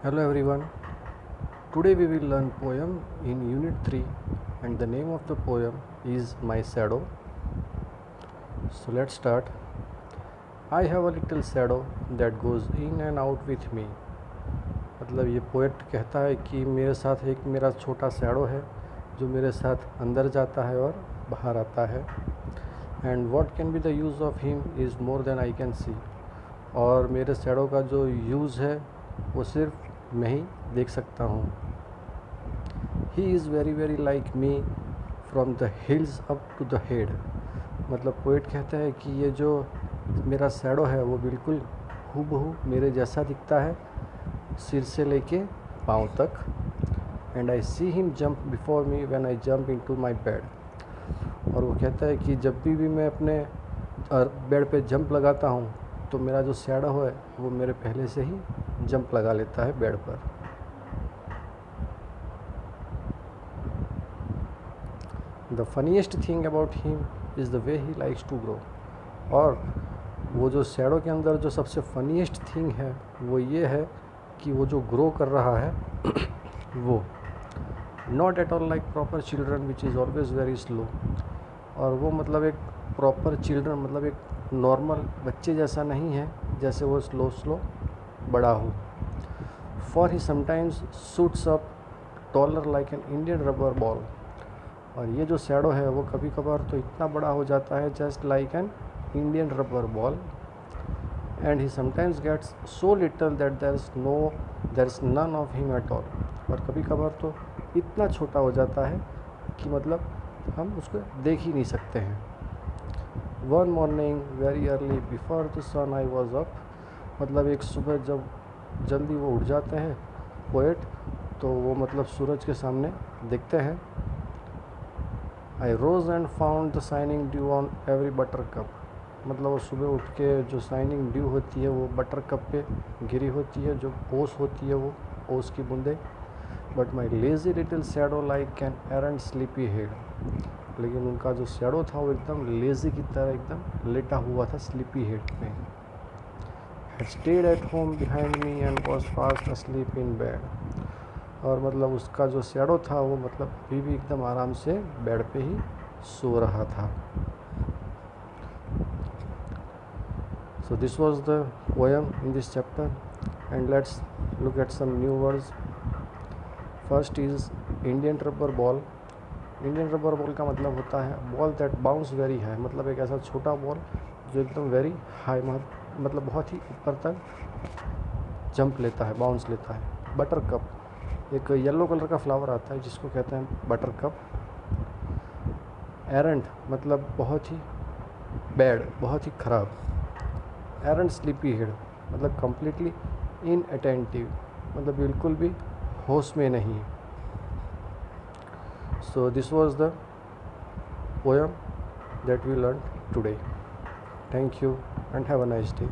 Hello everyone. Today we will learn poem in unit 3 and the name of the poem is My Shadow. So let's start. I have a little shadow that goes in and out with me. मतलब ये poet कहता है कि मेरे साथ एक मेरा छोटा शैडो है जो मेरे साथ अंदर जाता है और बाहर आता है. And what can be the use of him is more than I can see. और मेरे शैडो का जो यूज़ है वो सिर्फ मैं ही देख सकता हूँ. He is very very like me from the hills up to the head. मतलब पोएट कहता है कि ये जो मेरा शैडो है वो बिल्कुल हूबहू मेरे जैसा दिखता है सिर से लेके पाँव तक. And I see him jump before me when I jump into my bed. और वो कहता है कि जब भी मैं अपने बेड पे जंप लगाता हूँ तो मेरा जो शैडो है वो मेरे पहले से ही जंप लगा लेता है बेड पर. The funniest thing about him is the way he likes to grow. और वो जो शैडो के अंदर जो सबसे फनीएस्ट थिंग है वो ये है कि वो जो ग्रो कर रहा है वो not at all like proper children which is always very slow. और वो मतलब एक प्रॉपर चिल्ड्रन मतलब एक नॉर्मल बच्चे जैसा नहीं है जैसे वो स्लो बड़ा हो. For he sometimes suits up taller like an Indian rubber ball. और ये जो शैडो है वो कभी कभार तो इतना बड़ा हो जाता है just like an Indian rubber ball. And he sometimes gets so little that there is none of him at all. और कभी कभार तो इतना छोटा हो जाता है कि मतलब हम उसको देख ही नहीं सकते हैं. One morning very early before the sun I was up. मतलब एक सुबह जब जल्दी वो उठ जाते हैं पोएट तो वो मतलब सूरज के सामने दिखते हैं. I rose and found the shining dew on every buttercup. मतलब वो सुबह उठ के जो शाइनिंग ड्यू होती है वो बटर कप पे गिरी होती है, जो ओस होती है वो ओस की बूंदें. But my lazy little shadow like an errant sleepy head. लेकिन उनका जो शैडो था वो एकदम लेज़ी की तरह एकदम लेटा हुआ था स्लीपी हेड में. had stayed at home behind me and was fast asleep in bed. और मतलब उसका जो शैडो था वो मतलब अभी भी एकदम आराम से बेड पे ही सो रहा था. So this was the poem in this chapter and let's look at some new words. First is Indian rubber ball. Indian rubber ball का मतलब होता है ball that bounce very high. मतलब एक ऐसा छोटा बॉल जो एकदम वेरी हाई मतलब बहुत ही ऊपर तक जंप लेता है, बाउंस लेता है. बटर कप, एक येलो कलर का फ्लावर आता है जिसको कहते हैं बटर कप. एरंट मतलब बहुत ही बैड, बहुत ही ख़राब. एरंट स्लीपी हेड मतलब कम्प्लीटली इनअटेंटिव, मतलब बिल्कुल भी होश में नहीं. So this was the poem that we learned today. Thank you and have a nice day.